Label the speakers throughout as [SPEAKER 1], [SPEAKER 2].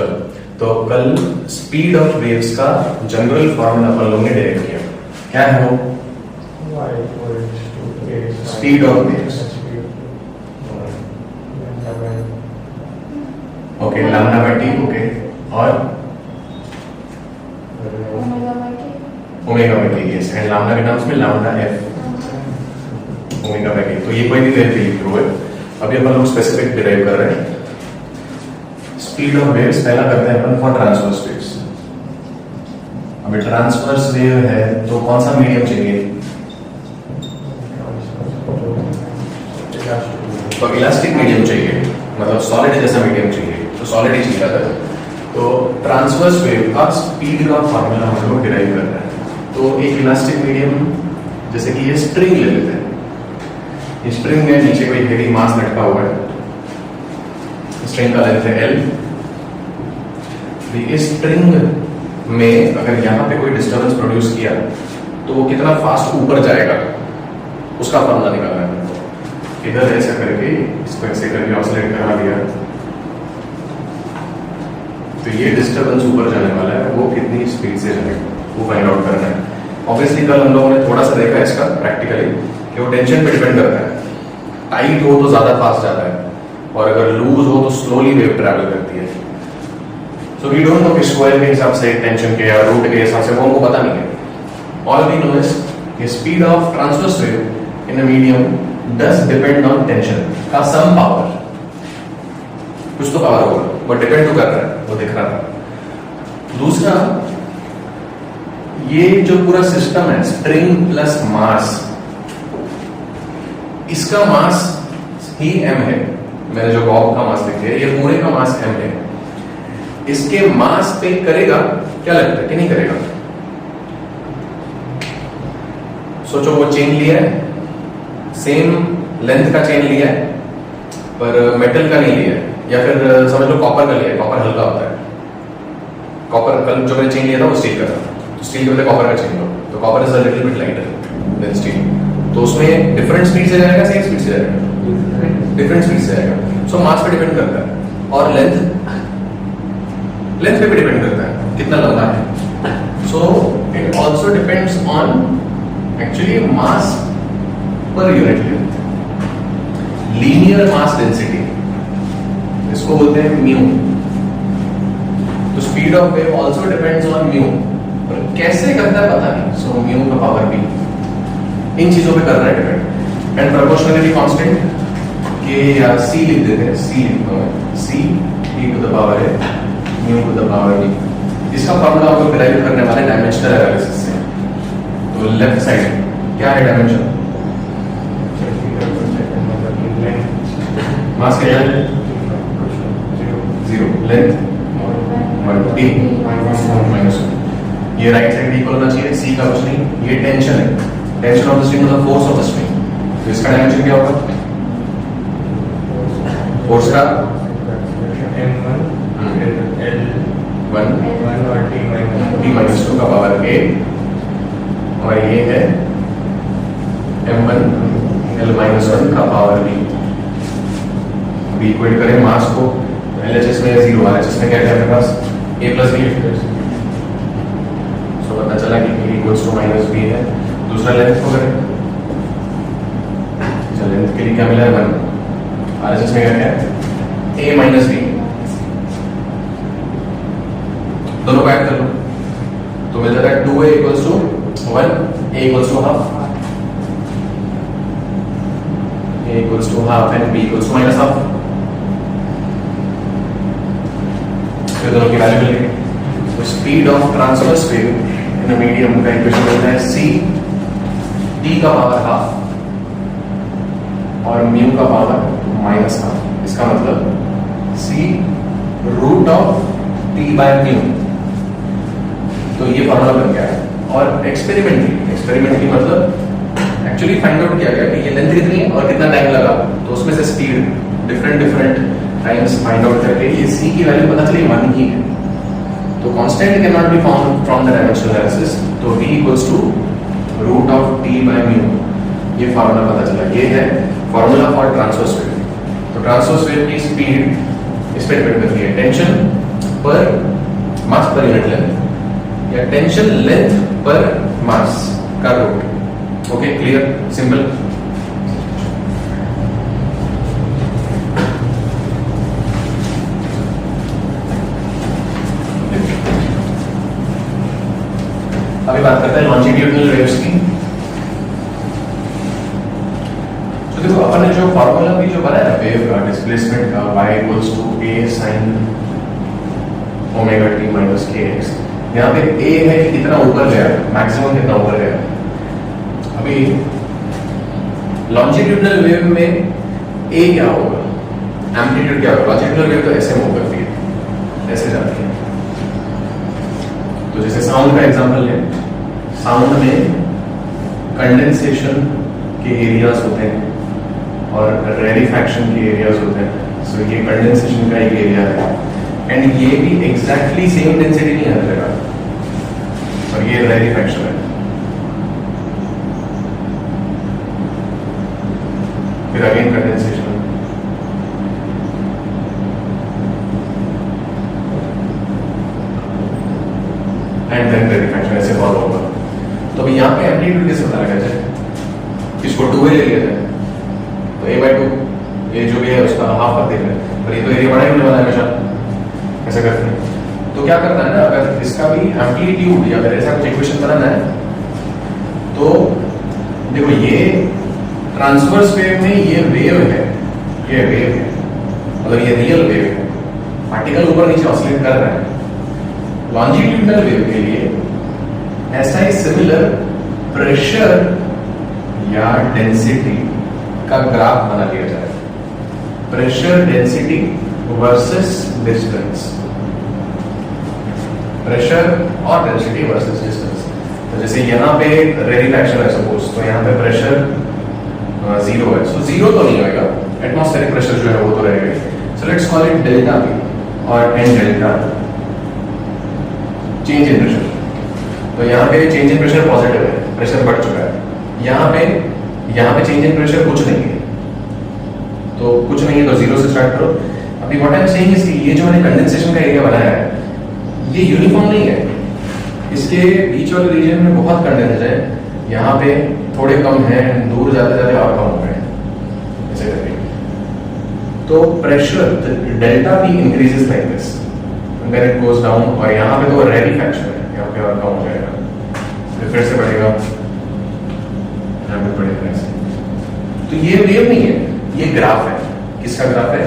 [SPEAKER 1] चलो, तो कल स्पीड ऑफ वेव्स का जनरल फॉर्मूला अपन लोगों ने डिराइव किया। क्या है वो? Speed of waves. Okay, lambda by T. Okay, और omega by T. Yes, and lambda के टर्म्स में lambda f omega by T. तो ये कोई भी वेव के लिए ट्रू है। अभी अपन लोग स्पेसिफिक डिराइव कर रहे हैं स्पीड ऑफ वेव्स। पहला करते हैं अपन फॉर ट्रांसवर्स वेव्स। अभी ट्रांसवर्स वेव है तो कौन सा मीडियम चाहिए? तो इलास्टिक मीडियम चाहिए, मतलब सॉलिड जैसा मीडियम चाहिए। तो सॉलिड ही चाहिए था। तो ट्रांसवर्स वेव का स्पीड का फॉर्मूला हम लोग डिराइव कर रहे हैं। तो एक इलास्टिक मीडियम, जैसे कि ये स्ट्रिंग ले लेते हैं। ये स्ट्रिंग में नीचे कोई हेवी मास लटका हुआ है। स्ट्रिंग का लेंथ है L। इस स्ट्रिंग में अगर यहाँ पे कोई डिस्टर्बेंस प्रोड्यूस किया तो वो कितना फास्ट ऊपर जाएगा उसका फॉर्मूला निकालना है। इधर ऐसा करके इसको ऐसे करके ऑसिलेट करा दिया तो ये डिस्टर्बेंस ऊपर जाने वाला है, वो कितनी स्पीड से जाएगा वो फाइंड आउट करना है। ऑब्वियसली कल हम लोगों ने थोड़ा सा देखा है इसका प्रैक्टिकली कि वो टेंशन पे डिपेंड करता है। टाइट हो तो ज्यादा फास्ट जाता है और अगर लूज हो तो स्लोली वेव ट्रैवल करती है। सो वी डोंट नो कि स्क्वायर के हिसाब से टेंशन के या रूट के हिसाब से वो हमको पता नहीं है। ऑल वी नो इज कि speed of transverse wave in a medium does depend on tension का सम पावर। कुछ तो पावर होगा, बट डिपेंड तो कर रहा है, वो दिख रहा है। दूसरा, ये जो पूरा सिस्टम है स्ट्रिंग प्लस मास, इसका मास ही m है। मैंने जो बॉब का मास लिखा है ये पूरे का मास m है। इसके मास पे करेगा क्या लगता है कि नहीं करेगा? सोचो, वो चेन लिया है, सेम लेंथ का चेन लिया है पर मेटल का नहीं लिया है, या फिर समझ लो कॉपर का लिया है। कॉपर हल्का होता है। कॉपर कल जो मैंने चेन लिया था वो स्टील का था, तो स्टील के बदले कॉपर का चेन लो, तो copper is a little bit lighter than steel. तो उसमें डिफरेंट स्पीड से जाएगा, सेम स्पीड से जाएगा? डिफरेंट स्पीड से जाएगा। सो मास पे डिपेंड करता है और लेंथ पे भी डिपेंड करता है कितना लंबा है। So it also depends on actually mass पर unit length, linear mass density, इसको बोलते हैं म्यू। तो speed of wave also depends on mu, पर कैसे करता है पता नहीं। सो म्यू का पावर भी इन चीजों पे कर रहा है डिपेंड। एंड प्रोपोर्शनलिटी कांस्टेंट के या c लिख देते हैं, c लिखता हूं, c e to the power है mu to the power b। इसका फॉर्मूला हम लोग डिराइव करने वाले डायमेंशनल एनालिसिस से। तो लेफ्ट साइड क्या है डायमेंशन? मास क्या है? 0, लेंथ 1, t -1। ये राइट साइड इक्वल होना चाहिए, c का कुछ नहीं। ये टेंशन है, टेंशन ऑफ द स्ट्रिंग मतलब फोर्स ऑफ द स्ट्रिंग। तो इसका डायमेंशन क्या होगा? फोर्स का m1 L1 और t-2 का पावर a, और ये है m1 L-1 का पावर b। अभी इक्वेट करें मास को, LHS में 0, RHS में क्या है अपने पास? a plus b। सो पता चला कि a equals to minus b है। दूसरा लेंथ को करें, लेंथ के लिए क्या मिला है? 1। RHS में क्या है? a minus b। दोनों को ऐड कर लो तो मिल जाता है 2a equals to 1, a equals to half, a equals to half and b equals to minus half. फिर दोनों की वैल्यू मिल गई। तो speed of transverse wave in a medium का इक्वेशन मिलता है c t का पावर हाफ और म्यू का पावर माइनस हाफ। इसका मतलब c root of t by mu. तो ये फॉर्मूला बन गया है। और एक्सपेरिमेंटली मतलब एक्चुअली फाइंड आउट किया गया कि ये लेंथ कितनी है और कितना टाइम लगा, तो उसमें से speed different times find out करके ये c की वैल्यू पता चली 1 ही है। तो constant can not be found from the dimensional analysis, तो v equals to root of t by mu. ये फॉर्मूला पता चला। ये है फॉर्मूला फॉर ट्रांसवर्स वेव। तो ट्रांसवर्स वेव की स्पीड इस पे डिपेंड करती है टेंशन पर यूनिट लेंथ या टेंशन लेंथ पर मास का रूट। Okay, clear, simple. अभी बात करते हैं लॉन्जिट्यूडिनल वेव्स की। तो देखो अपन ने जो फॉर्मूला भी जो बनाया वेव का डिस्प्लेसमेंट का y equals to a sin omega t minus kx, यहाँ पे a है कि कितना ऊपर गया, मैक्सिमम कितना ऊपर गया। अभी लॉन्जिट्यूडिनल वेव में a क्या होगा, एम्पलीट्यूड क्या होगा। लॉन्जिट्यूडिनल वेव तो ऐसे मूव करती है, ऐसे जाती है। तो जैसे साउंड का एग्जांपल है, साउंड में कंडेंसेशन के एरियाज होते हैं और रेरिफैक्शन के एरियाज होते हैं। सो ये कंडेंसेशन का एक एरिया है एंड ये भी एग्जैक्टली सेम डेंसिटी नहीं हर जगह, और ये रेरिफैक्शन है। फिर अगेन कंडेंसेशन एंड देन रेरिफैक्शन, ऐसे फॉलो होगा। तो अभी यहाँ पे एम्पलीट्यूड कैसे पता लगा जाए, इसको 2a ले लिया जाए तो a/2 ये जो भी है उसका हाफ कर देंगे, पर ये तो एरिया बड़ा ही होने वाला है हमेशा, ऐसा करते हैं। तो क्या करता है ना, अगर इसका भी एम्पलीट्यूड या फिर ऐसा कुछ इक्वेशन बनाना है तो देखो ये ट्रांसवर्स वेव में ये वेव है, ये वेव है, मतलब ये रियल वेव है, पार्टिकल ऊपर नीचे ऑसिलेट कर रहा है। लॉन्जिट्यूडिनल वेव के लिए ऐसा ही सिमिलर प्रेशर या डेंसिटी का ग्राफ बना लिया जाए, pressure density versus distance, pressure और डेंसिटी वर्सेस डिस्टेंस। तो जैसे यहाँ पे रेरिफैक्शन है सपोज, तो यहाँ पे प्रेशर 0 है, सो 0 तो नहीं होगा, एटमॉस्फेरिक प्रेशर जो है वो तो रहेगा। So let's call it delta V और एन डेल्टा चेंज इन प्रेशर। तो यहाँ पे चेंज इन प्रेशर पॉजिटिव है, प्रेशर बढ़ चुका है। यहाँ पे चेंज इन प्रेशर कुछ नहीं है, तो कुछ नहीं है तो 0 से स्टार्ट करो। अभी what I am saying is कि ये जो मैंने कंडेंसेशन का एरिया बनाया है ये यूनिफॉर्म नहीं है, इसके बीच वाले रीजन में बहुत कंडेंस है, यहाँ पे थोड़े कम है, दूर जाते जाते और कम हो गए, ऐसे करके। तो प्रेशर डेल्टा भी increases like this, then it goes down, और यहाँ पे तो रेरिफैक्शन है, यहाँ पे और कम हो जाएगा, फिर से बढ़ेगा, यहाँ पे बढ़ेगा ऐसे। तो ये वेव नहीं है, ये ग्राफ है। किसका ग्राफ है?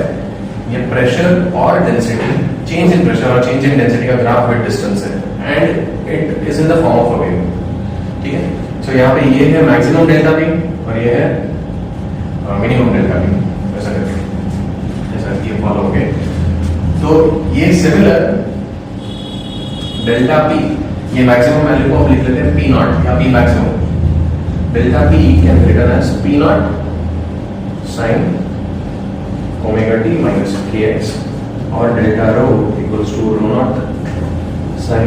[SPEAKER 1] ये प्रेशर और डेंसिटी, चेंज इन प्रेशर और चेंज इन डेंसिटी का ग्राफ विद डिस्टेंस है and it is in the form of a wave. ठीक है, सो यहाँ पे ये है मैक्सिमम डेल्टा V और ये है मिनिमम डेल्टा V, ऐसा करके, ऐसा ये फॉलो हो गए। तो ये सिमिलर डेल्टा P, ये मैक्सिमम वैल्यू को हम लिख लेते हैं P0 या P maximum. Delta P can be written as P0 sin omega t minus kx और delta rho equals to rho not sin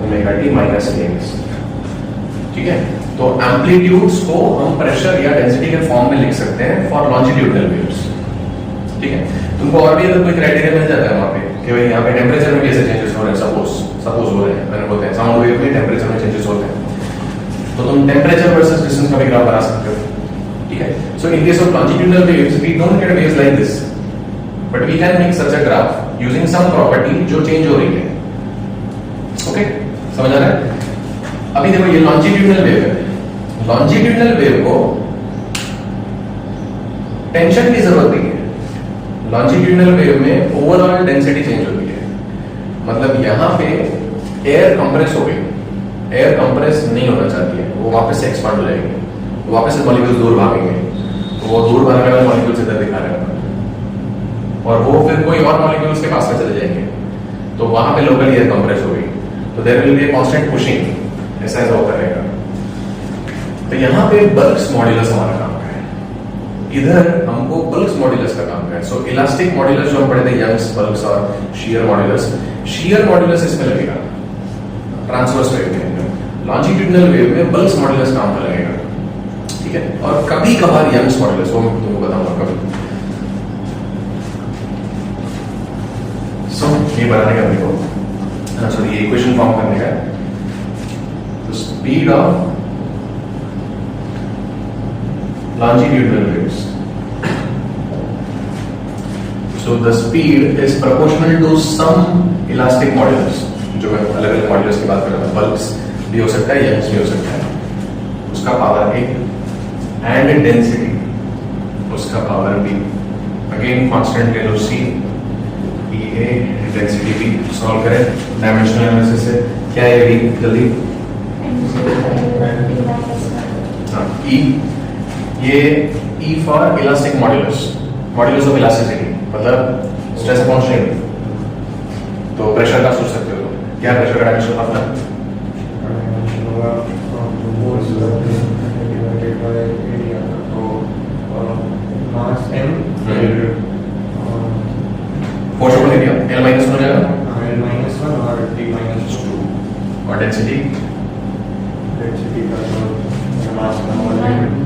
[SPEAKER 1] omega t minus kx। ठीक है, तो एम्पलीट्यूड्स को हम प्रेशर या डेंसिटी के फॉर्म में लिख सकते हैं फॉर लॉन्जिट्यूडिनल वेव्स। ठीक है, तुमको और भी अगर कोई क्राइटेरिया मिल जाता है वहां पे कि भाई यहाँ पे टेम्परेचर में भी ऐसे चेंजेस हो रहे हैं, सपोज हो रहे हैं, मैंने बोलते हैं साउंड वेव में टेम्परेचर में चेंजेस होते हैं, तो तुम टेम्परेचर वर्सेस डिस्टेंस का भी ग्राफ बना सकते हो। ठीक है, so in case of longitudinal waves we don't get waves like this, but we can make such a graph using some property जो चेंज हो रही है। ओके, समझ आ रहा है? अभी देखो ये लॉन्जिट्यूडिनल वेव है, लॉन्जिट्यूडिनल वेव को टेंशन की जरूरत नहीं है। लॉन्जिट्यूडिनल वेव में ओवरऑल डेंसिटी चेंज होती है, मतलब यहाँ पे एयर कंप्रेस हो गई, एयर कंप्रेस नहीं होना चाहती है, वो वापस से एक्सपांड हो जाएगी, वापस से मॉलिक्यूल्स दूर भागेंगे, तो वो दूर भागने वाले मॉलिक्यूल्स इधर दिखा रहे हैं और वो फिर कोई और मॉलिक्यूल्स के पास में चले जाएंगे, तो वहां पे लोकल एयर कंप्रेस हो गई, तो there will be a constant pushing, ऐसा होता रहेगा। तो यहाँ पे बल्क्स मॉड्यूलस हमारा काम है, इधर हमको बल्क्स मॉड्यूलस का काम है। सो इलास्टिक मॉड्यूलस जो हम पढ़े थे, यंग्स बल्क्स और शियर मॉड्यूलस इसमें लगेगा ट्रांसवर्स वेव में। लॉन्जिट्यूडिनल वेव में बल्क्स मॉड्यूलस काम का लगेगा। ठीक है, और कभी कभार यंग्स मॉड्यूलस, वो मैं तुमको बताऊंगा कभी। सो ये ये बनाने का देखो, सॉरी ये इक्वेशन फॉर्म करने का। तो speed of longitudinal waves, so the speed is proportional to some elastic modulus, जो मैं अलग अलग मॉड्यूलस की बात कर रहा था, बल्क्स भी हो सकता है, यंग्स भी हो सकता है, उसका पावर ए, एंड डेंसिटी उसका पावर बी, अगेन कांस्टेंट ले लो सी, ई ए, डेंसिटी बी, सॉल्व करें डायमेंशनल एनालिसिस से, क्या है बी जल्दी, ई, ये E for elastic modulus, modulus of elasticity, मतलब स्ट्रेस अपॉन स्ट्रेन। तो प्रेशर का सोच सकते हो, क्या प्रेशर का dimension formula, force upon area L minus 1 हो जाएगा,
[SPEAKER 2] L माइनस 1 और T माइनस 2,
[SPEAKER 1] और डेंसिटी
[SPEAKER 2] का मास का वॉल्यूम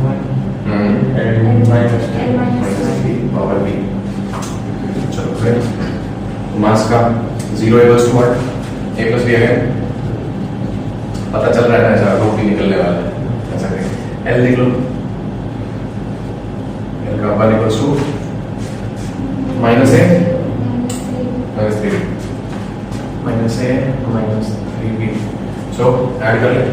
[SPEAKER 1] पावर बी। चलो फिर मास का 0 equals to what, a plus b again, पता चल रहा है ऐसा रूट भी निकलने वाला है, ऐसा करें L देख लो, L का 1 equals to minus a minus 3 minus a minus 3b, so add कर ले,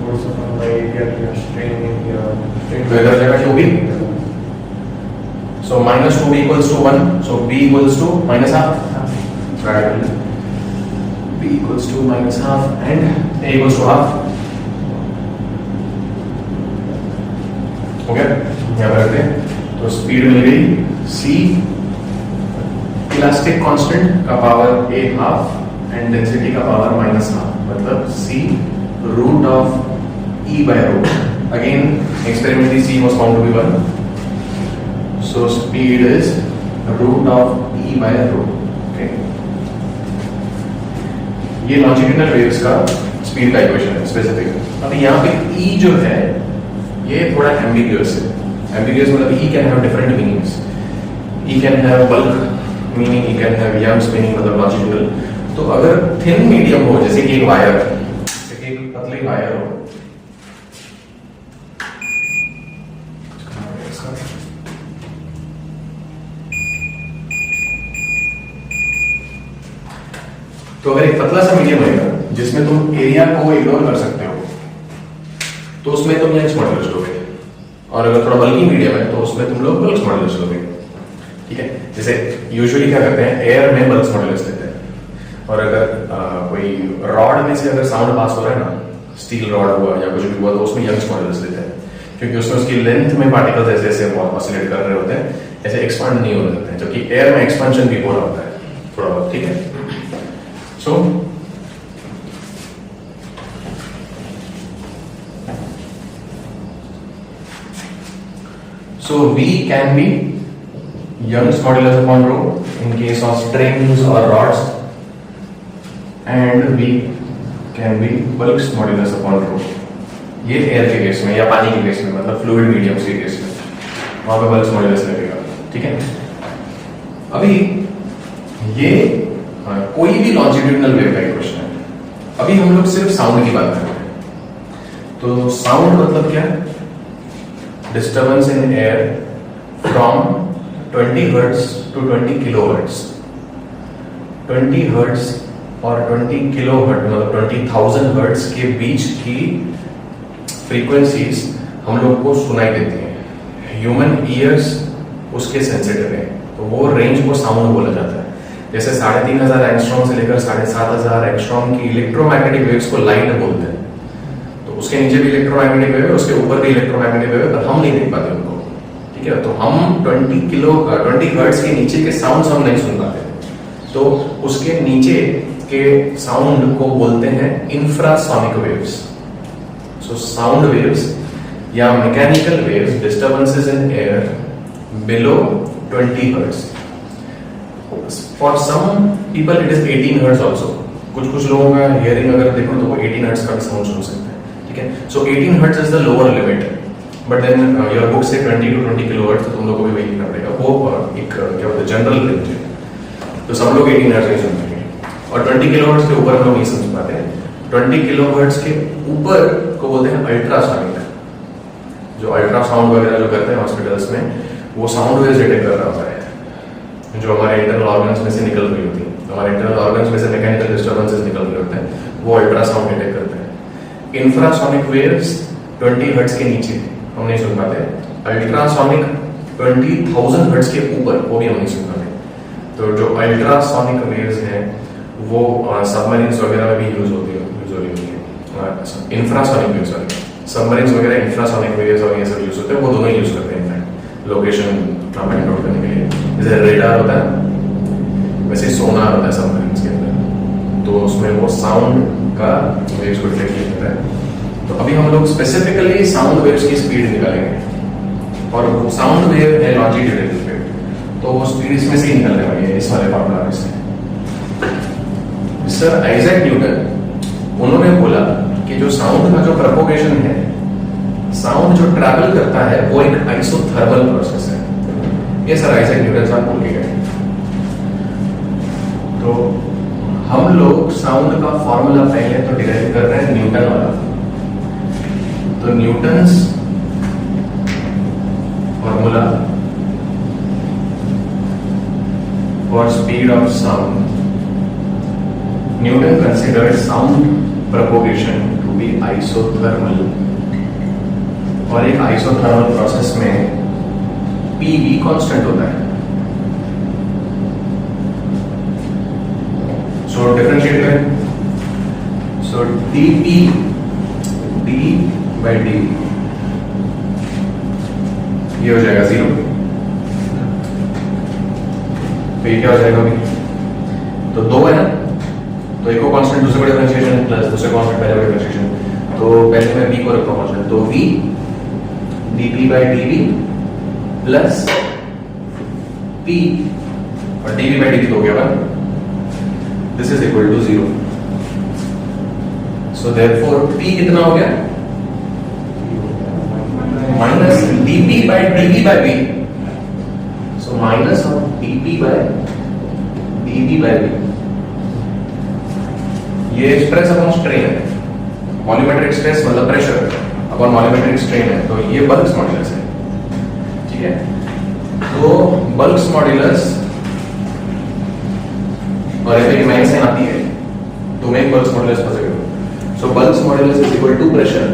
[SPEAKER 2] force upon the area you are straining your strain.
[SPEAKER 1] तो इधर जाएगा 2b, so minus 2b equals to 1, so b equals to minus half, right, b equals to minus half and a equals to half, हो गया, यहाँ पर रखते हैं, तो स्पीड मिल गई c इलास्टिक कांस्टेंट का power a half and density का पावर माइनस हाफ, मतलब c root of E by rho. Again, experimentally C was found to be 1. So speed is root of E by rho. Okay. ये longitudinal waves का speed का equation है specific. अभी यहाँ पे E जो है ये थोड़ा ambiguous है. Ambiguous मतलब E can have different meanings. E can have bulk meaning, E can have Young's meaning मतलब longitudinal. तो अगर thin medium हो, जैसे कि एक वायर, पतली वायर हो, तो अगर एक पतला सा मीडियम होगा जिसमें तुम एरिया को इग्नोर कर सकते हो, तो उसमें तुम यंग्स मॉड्यूलस लोगे, और अगर थोड़ा बल्की मीडियम है तो उसमें तुम लोग बल्क्स मॉड्यूलस लोगे, ठीक है। जैसे यूजुअली क्या करते हैं, एयर में बल्क्स मॉड्यूलस लेते हैं, और अगर कोई रॉड में से अगर साउंड पास हो रहा है ना, स्टील रॉड हुआ या कुछ भी हुआ, तो उसमें यंग्स मॉड्यूलस लेते हैं, क्योंकि उसमें उसकी लेंथ में पार्टिकल्स ऐसे ऐसे ऑसिलेट कर रहे होते हैं, ऐसे एक्सपांड नहीं होने देते हैं, जबकि एयर में एक्सपेंशन भी हो रहा होता है थोड़ा बहुत, ठीक है। So V can be Young's modulus upon rho in case of strings or rods, and V can be Bulk's modulus upon rho. ये एयर के केस में या पानी के केस में, मतलब फ्लूइड मीडियम्स के केस में, वहां पे Bulk's modulus लगेगा, ठीक है। अभी ये कोई भी लॉन्जिट्यूडिनल वेव का क्वेश्चन है। अभी हम लोग सिर्फ साउंड की बात कर रहे हैं, तो साउंड मतलब क्या, disturbance in air from 20 hertz to 20 kilo hertz. 20 hertz और 20 किलो हर्ट्ज मतलब 20,000 हर्ट्ज के बीच की फ्रीक्वेंसीज हम लोग को सुनाई देती हैं। ह्यूमन ईयर्स उसके सेंसिटिव है, तो वो रेंज को साउंड बोला जाता है। जैसे 3,500 एंगस्ट्रॉम से लेकर 7,500 एंगस्ट्रॉम की इलेक्ट्रोमैग्नेटिक वेव्स को लाइट बोलते हैं। तो उसके नीचे भी इलेक्ट्रोमैग्नेटिक वेव है, उसके ऊपर भी इलेक्ट्रोमैग्नेटिक वेव है, पर हम नहीं देख पाते उनको, ठीक है। तो हम 20 हर्ट्ज के नीचे के साउंड्स हम नहीं सुन पाते, तो उसके नीचे के साउंड को बोलते हैं infrasonic waves. So sound waves या mechanical waves, disturbances in air below 20 hertz. For some people it is 18 hertz also. कुछ लोगों का हियरिंग अगर देखो तो वो 18 hertz का भी साउंड सुन सकते हैं, ठीक है। So 18 hertz is the lower limit, but then your book से 20 to 20 किलो हर्ट्ज, तो तुम लोगों को भी वही करना पड़ेगा। वो एक क्या बोलते हैं जनरल रेंज है। तो सब लोग 18 हर्ट्ज नहीं सुन पाएंगे, और 20 किलोहर्ट्ज के ऊपर हम लोग नहीं समझ पाते। 20 किलोहर्ट्ज के ऊपर को बोलते हैं अल्ट्रासोनिक। जो अल्ट्रासाउंड वगैरह जो करते हैं हॉस्पिटल्स में, वो साउंड वेव्स डिटेक्ट कर रहा होता है जो हमारे इंटरनल ऑर्गन्स में से निकल रही होती है। हमारे इंटरनल ऑर्गन्स में से मैकेनिकल डिस्टर्बेंसेस निकल रहे होते हैं, वो अल्ट्रासाउंड डिटेक्ट करते हैं। इंफ्रासोनिक वेव्स 20 हर्ट्ज के नीचे हम नहीं सुन पाते, अल्ट्रासोनिक 20,000 हर्ट्ज के ऊपर वो भी हम नहीं सुन पाते। तो जो अल्ट्रासोनिक वेव्स हैं वो सबमरीन्स वगैरह में भी यूज होती है। इंफ्रासोनिक वेव्स, सॉरी, सबमरीन्स वगैरह इंफ्रासोनिक वेव्स और ये सब यूज होते हैं, वो दोनों यूज करते हैं इनफैक्ट लोकेशन फाइंड आउट करने के लिए। जैसे रेडार होता है वैसे सोनार होता है सबमरीन्स के अंदर, तो उसमें वो साउंड का वेव्स को डिटेक्ट करता है। तो अभी हम लोग स्पेसिफिकली साउंड वेव्स की स्पीड निकालेंगे, और वो साउंड वेव है लॉन्जिट्यूडल स्पीड, तो वो स्पीड इसमें से ही निकलने वाली है, इस वाले फॉर्मूला में से। सर आइजैक न्यूटन उन्होंने बोला कि जो साउंड का जो प्रोपोगेशन है, साउंड जो ट्रैवल करता है वो एक आइसोथर्मल प्रोसेस है। ये सर आइजैक न्यूटन साहब बोल के गए। तो हम लोग साउंड का फॉर्मूला पहले तो डिराइव कर रहे हैं न्यूटन वाला। तो Newton's formula for speed of sound, Newton considered sound propagation to be isothermal, और एक आइसोथर्मल प्रोसेस में PV कांस्टेंट होता है। सो डिफरेंशिएट करें, सो dP d by dV ये हो जाएगा 0। तो ये क्या हो जाएगा अभी, तो 2 है ना, तो एक को कांस्टेंट दूसरे को डिफरेंशिएशन प्लस दूसरे कांस्टेंट पहले को डिफरेंशिएशन, तो पहले मैं b को रखता हूं कांस्टेंट, तो v dp by dv plus p और dv by dt हो गया ना, this is equal to 0। So therefore p कितना हो गया, minus dp by dv by v, so minus of dp by dv by v। ये stress upon strain है, volumetric stress मतलब प्रेशर अपॉन वॉल्यूमेट्रिक स्ट्रेन है, तो ये बल्क्स मॉड्यूलस है, ठीक है। तो बल्क्स मॉड्यूलस और ये मेन से आती है, तो मेन बल्क्स मॉड्यूलस फंसेगा। So bulks modulus is equal to pressure.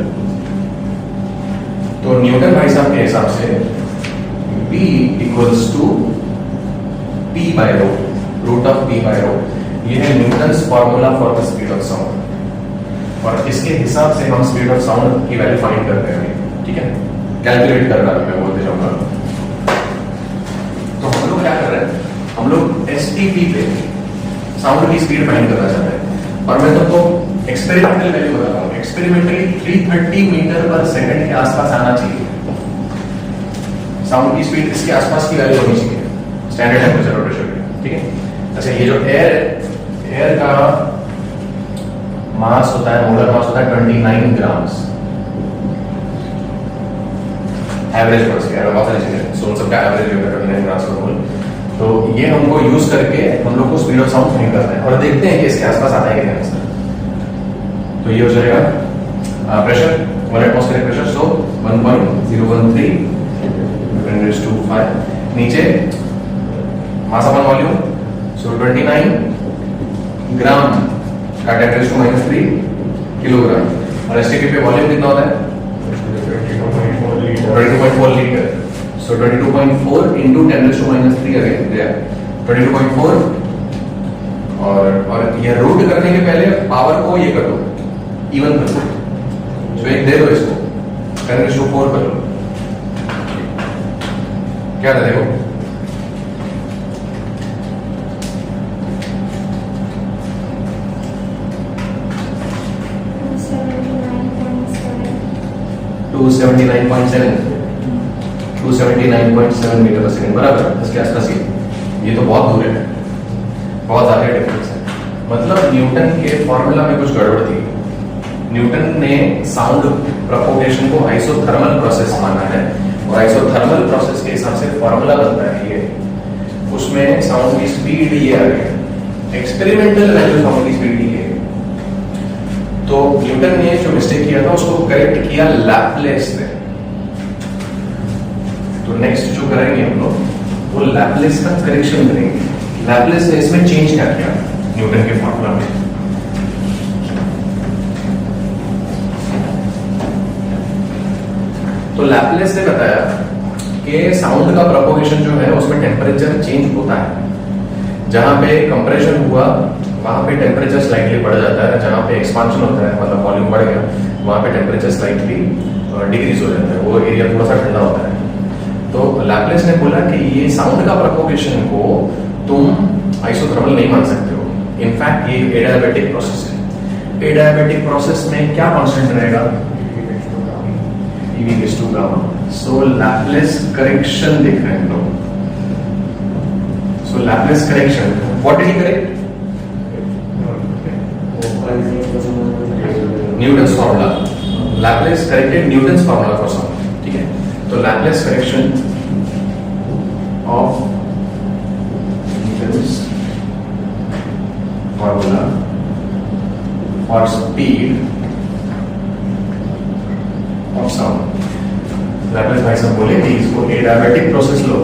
[SPEAKER 1] तो न्यूटन भाई साहब के हिसाब से B equals to P by rho, root of P by rho. ये है Newton's formula for the speed of sound, और इसके हिसाब से हम स्पीड ऑफ साउंड की वैल्यू फाइंड करते हैं, ठीक है, कैलकुलेट कर रहा हूं मैं, बोलते जाऊंगा। तो हम लोग क्या कर रहे हैं, हम लोग STP पे साउंड की स्पीड फाइंड करना चाहते हैं, और मैं तुमको एक्सपेरिमेंटल वैल्यू बता रहा हूं। एक्सपेरिमेंटली 330 मीटर पर सेकंड के आसपास आना चाहिए साउंड की स्पीड, इसके आसपास की वैल्यू होनी चाहिए स्टैंडर्ड टेंपरेचर और प्रेशर पे, ठीक है। अच्छा, ये जो एयर का मास होता है, मोलर मास होता है 29 ग्राम्स एवरेज पर स्क्वायर, बहुत सारी चीजें, सो सबका एवरेज होता है 29 ग्राम्स पर मोल। तो ये हमको यूज करके हम लोग को स्पीड ऑफ साउंड फाइंड करना है, और देखते हैं कि इसके आसपास आता है कि नहीं आंसर। तो ये हो जाएगा pressure, 1 atmospheric pressure, so 1.013 10 to 5, नीचे मास अपॉन वॉल्यूम, सो 29 ग्राम का 10 to -3 किलोग्राम, और एसटीपी पे वॉल्यूम कितना होता है 22.4 litre. So 22.4 into 10 to -3 again there 22.4, और ये रूट करने के पहले पावर को ये कर दो, इवन कर दो, जो एक दे दो इसको 10 to 4 कर लो, क्या था देखो, टू 279.7 मीटर पर सेकंड, बराबर इसके आसपास ये तो बहुत दूर है, बहुत ज्यादा डिफरेंस है। मतलब न्यूटन के फॉर्मूला में कुछ गड़बड़ थी। न्यूटन ने साउंड प्रोपोगेशन को आइसोथर्मल प्रोसेस माना है, और आइसोथर्मल प्रोसेस के हिसाब से फॉर्मूला बनता है ये उसमें साउंड की स्पीड ये आ गई, एक्सपेरिमेंटल वैल्यू साउंड की स्पीड ये है। तो न्यूटन ने जो मिस्टेक किया था उसको करेक्ट किया लैपलेस ने। तो नेक्स्ट जो करेंगे हम लोग वो लैपलेस का करेक्शन करेंगे। लैपलेस ने इसमें चेंज क्या किया न्यूटन के फॉर्मूला में। तो लैपलेस ने बताया कि साउंड का प्रोपोगेशन जो है उसमें टेम्परेचर चेंज होता है। जहां पे कंप्रेशन हुआ वहां पे टेम्परेचर स्लाइटली बढ़ जाता है, जहां पे एक्सपांशन होता है मतलब वॉल्यूम बढ़ गया वहां पे टेम्परेचर स्लाइटली डिक्रीज हो जाता है, वो एरिया थोड़ा सा ठंडा होता है। तो लैपलेस ने बोला कि ये साउंड का प्रोपोगेशन को तुम आइसोथर्मल नहीं मान सकते हो, इनफैक्ट ये एडियाबैटिक प्रोसेस है। एडियाबैटिक प्रोसेस में क्या कांस्टेंट रहेगा? EV is to gamma. So Laplace correction देख रहे हैं हम लोग। So Laplace correction, what did he correct? Newton's formula. Laplace corrected Newton's formula for sound. ठीक है? तो Laplace correction of Newton's formula for speed of sound. Laplace भाई साहब बोले कि इसको एडियाबैटिक प्रोसेस लो।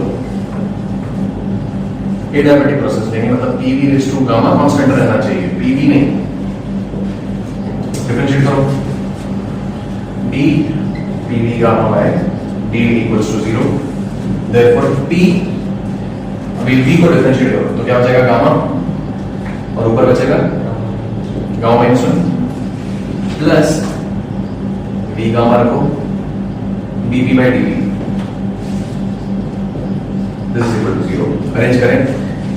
[SPEAKER 1] एडियाबैटिक प्रोसेस लेंगे मतलब PV raise to gamma constant रहना चाहिए, PV नहीं। डिफरेंशिएट करो d PV gamma by d equals to 0। Therefore P, अभी V को डिफरेंशिएट करो तो क्या हो जाएगा? गामा और ऊपर बचेगा gamma minus 1 plus V gamma रखो dP by dV, this is equal to 0। Arrange करें,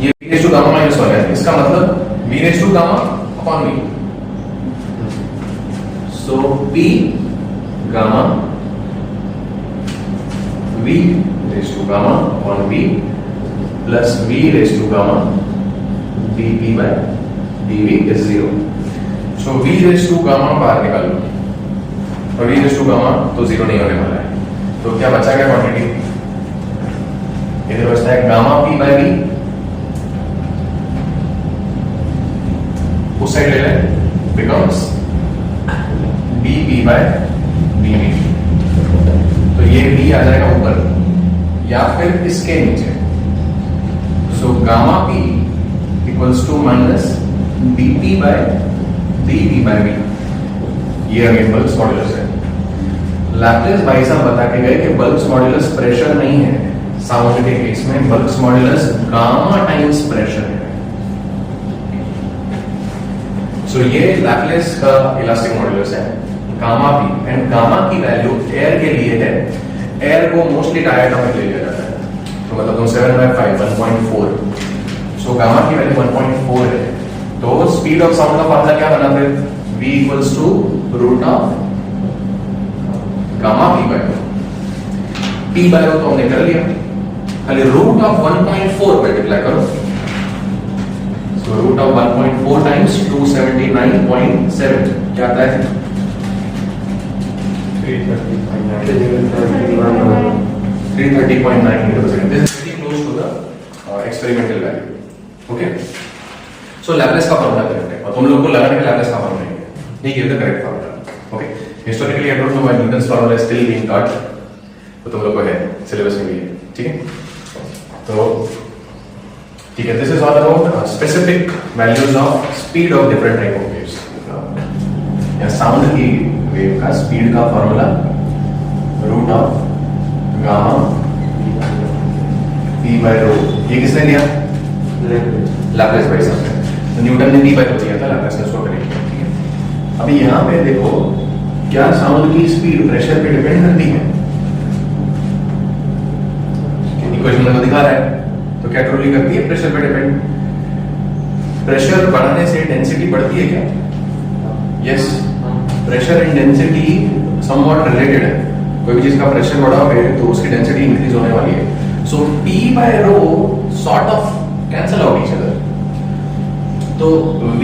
[SPEAKER 1] ये V raise to gamma minus 1 है, इसका मतलब V raise to gamma upon V। So P gamma V raise to gamma upon V plus V raise to gamma dP by dV is 0। So V raise to gamma बाहर निकाल लो और V raise to gamma तो 0 नहीं होने वाला है। तो क्या बचा क्या क्वांटिटी? इधर बचता है गामा P बाय V, उस साइड ले लें, बिकम्स dP बाय dV। तो ये V आ जाएगा ऊपर या फिर इसके नीचे। So gamma P equals to minus dP by dV by V। ये अगेन बल्ब्स मॉड्यूलस है। लैपलेस भाई साहब बता के गए कि बल्ब्स मॉड्यूलस प्रेशर नहीं है, साउंड के केस में bulbs modulus gamma times pressure है। सो ये लैपलेस का इलास्टिक मॉड्यूलस है गामा P, एंड गामा की वैल्यू एयर के लिए है। एयर को मोस्टली डायरेक्ट में ले लिया जाता है, तो मतलब 7/5 1.4। सो गामा की वैल्यू 1.4 है। तो स्पीड ऑफ साउंड का फार्मूला क्या बना फिर? V equals to root of gamma P by P by तो हमने कर लिया, खाली रूट ऑफ 1.4 मल्टीप्लाई करो। सो रूट ऑफ 1.4 टाइम्स 279.7 क्या आता है? 330.9 metre. This is very close to the experimental value. Okay, so Laplace का फॉर्मूला करेक्ट है और तुम लोग को लगा कि लैपलेस का फॉर्मूला है, नहीं give the correct formula. Okay, historically I don't know why Newton's formula is still being taught, तो तुम लोग को है सिलेबस में भी है, ठीक है। तो ठीक है, this is all about specific values of speed of different type of waves. या साउंड की वेव का स्पीड का formula root of gamma P by rho. ये किसने दिया? लैपलेस भाई साहब ने। तो न्यूटन ने P बाय रो दिया था, लैपलेस ने उसको करेक्ट किया, ठीक है। अभी यहाँ पे देखो, क्या साउंड की स्पीड प्रेशर पे डिपेंड करती है? इक्वेशन में तो दिखा रहा है, तो क्या ट्रूली करती है? प्रेशर पे डिपेंड। प्रेशर बढ़ाने से डेंसिटी बढ़ती है क्या? Yes, pressure and density somewhat related है। कोई भी चीज का प्रेशर बढ़ाओगे तो उसकी डेंसिटी इंक्रीज होने वाली है। So P by rho sort of cancel out each other. तो V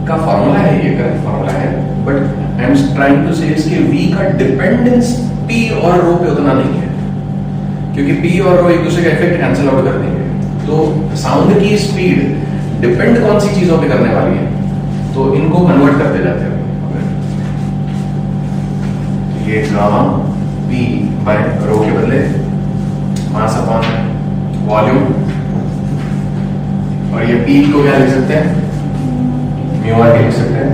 [SPEAKER 1] का फॉर्मूला है, ये करेक्ट फॉर्मूला है, but I am trying to say इसके V का डिपेंडेंस P और रो पे उतना नहीं है, क्योंकि P और रो एक दूसरे का इफेक्ट कैंसल आउट कर देंगे। तो साउंड की स्पीड डिपेंड कौन सी चीजों पे करने वाली है, तो इनको कन्वर्ट करते जाते हैं। ये गामा पी बाय रो के बदले मास अपॉन वॉल्यूम, और ये पी को क्या लिख सकते हैं, म्यू आर लिख सकते हैं।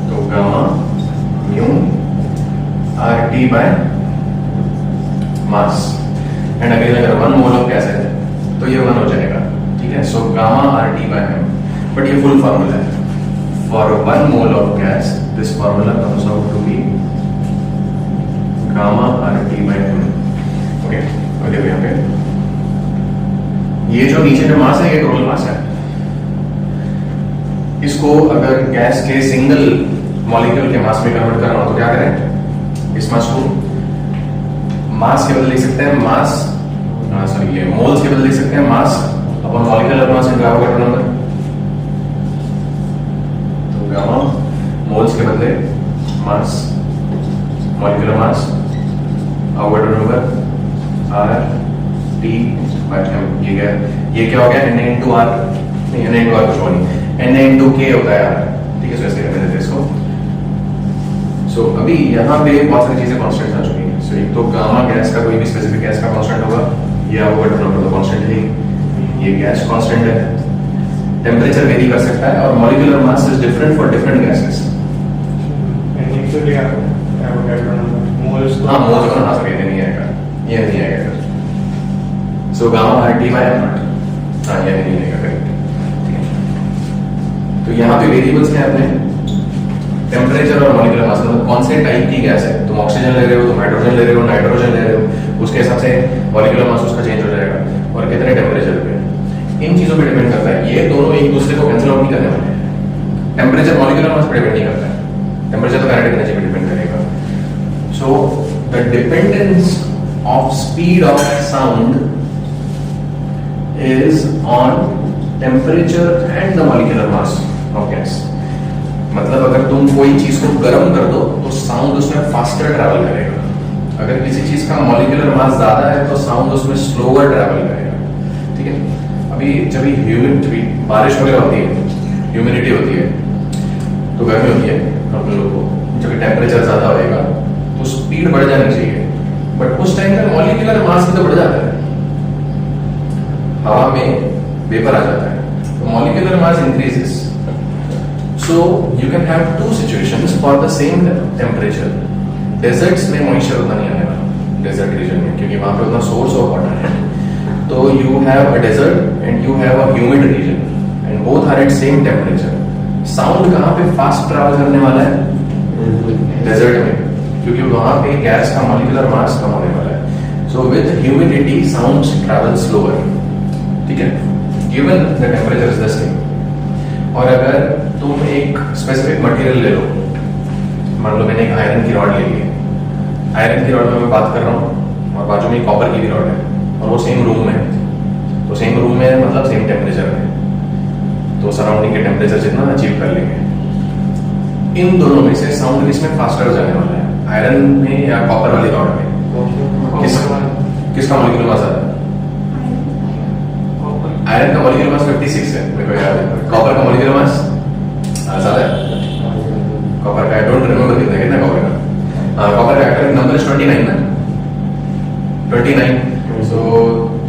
[SPEAKER 1] तो gamma mu R T by mass, and अगर 1 मोल ऑफ गैस है तो ये 1 हो जाएगा, ठीक है। So gamma R T by M, but ये फुल फॉर्मूला है। For 1 mole of gas this formula comes out to be gamma R T by M. Okay, देखो यहाँ पे ये जो नीचे जो मास है ये टोटल मास है। इसको अगर गैस के सिंगल मॉलिक्यूल के मास में कन्वर्ट करना हो तो क्या करें, इस मास को मास के बदले लिख सकते हैं मास, सॉरी ये मोल्स के बदले लिख सकते हैं mass upon molecular mass into Avogadro number. तो गामा मोल्स के बदले mass molecular mass Avogadro number R T by M. ये क्या हो गया, एन इनटू आर, नहीं एन इनटू आर कुछ नहीं, एन इनटू के होता है यार, ठीक है। सो ऐसे करने देते हैं इसको। सो अभी यहाँ पे बहुत सारी चीजें कांस्टेंट आ चुकी हैं। सो एक तो गामा गैस का कोई भी स्पेसिफिक गैस का कांस्टेंट होगा, ये एवोगाड्रो नंबर तो कांस्टेंट है, ये गैस कांस्टेंट है। टेम्परेचर वेरी कर सकता है, और molecular mass is different for different gases. हाँ मोल्स बना सकते हैं, नहीं आएगा, ये नहीं आएगा। So gamma R T by M not, हाँ ये नहीं आएगा, करेक्ट, ठीक है। तो यहाँ पे वेरिएबल्स क्या अपने टेम्परेचर और मॉलिक्यूलर मास, मतलब कौन से टाइप की गैस है, तुम ऑक्सीजन ले रहे हो, तुम हाइड्रोजन ले रहे हो, नाइट्रोजन ले रहे हो, उसके हिसाब से मॉलिक्यूलर मास उसका चेंज हो जाएगा, और कितने टेम्परेचर पे, इन चीजों पे डिपेंड करता है। ये दोनों एक दूसरे को कैंसिल आउट नहीं करने वाले हैं। टेम्परेचर मॉलिक्यूलर मास पे डिपेंड नहीं करता है, टेम्परेचर तो काइनेटिक एनर्जी पे डिपेंड करेगा। So the dependence of speed of sound is on temperature and the molecular mass of gas. मतलब अगर तुम कोई चीज को गर्म कर दो तो साउंड उसमें फास्टर ट्रैवल करेगा, अगर किसी चीज का मॉलिक्यूलर मास ज्यादा है तो साउंड उसमें स्लोअर ट्रैवल करेगा, ठीक है। अभी जब बारिश वगैरह होती है, ह्यूमिडिटी होती है, तो गर्मी होती है, हम लोग को जब टेम्परेचर ज्यादा होएगा तो स्पीड बढ़ जानी चाहिए, बट उस टाइम पे मॉलिक्यूलर मास भी तो बढ़ जाता है, हवा में वेपर आ जाता है, तो molecular mass increases. So you can have two situations for the same temperature. Deserts में मॉइस्चर उतना नहीं आने वाला, डेजर्ट रीजन में, क्योंकि वहां पे उतना सोर्स ऑफ वाटर है। तो you have a desert and you have a humid region and both are at same temperature. Sound कहाँ पे फास्ट ट्रैवल करने वाला है, डेजर्ट में, क्योंकि वहां पे गैस का मॉलिक्यूलर मास कम होने वाला है। So with humidity sound travels slower, ठीक है, given the temperature is the same. और अगर तुम एक स्पेसिफिक मटेरियल ले लो, मान लो मैंने एक आयरन की रॉड ले ली है, आयरन की रॉड में मैं बात कर रहा हूँ, और बाजू में कॉपर की भी रॉड है, और वो सेम रूम में है, तो सेम रूम में मतलब सेम टेम्परेचर में, तो सराउंडिंग के टेम्परेचर जितना अचीव कर लेंगे। इन दोनों में से साउंड किसमें फास्टर जाने वाला है, आयरन में या कॉपर वाली रॉड में? किसका मॉलिक्यूलर मास ज्यादा है? आयरन का मॉलिक्यूलर मास 56 है, मेरे को याद है। कॉपर का मॉलिक्यूलर मास ज्यादा है, कॉपर का आई डोंट रिमेंबर कितना कॉपर का, कॉपर का एटॉमिक नंबर इज 29 ना, 29, सो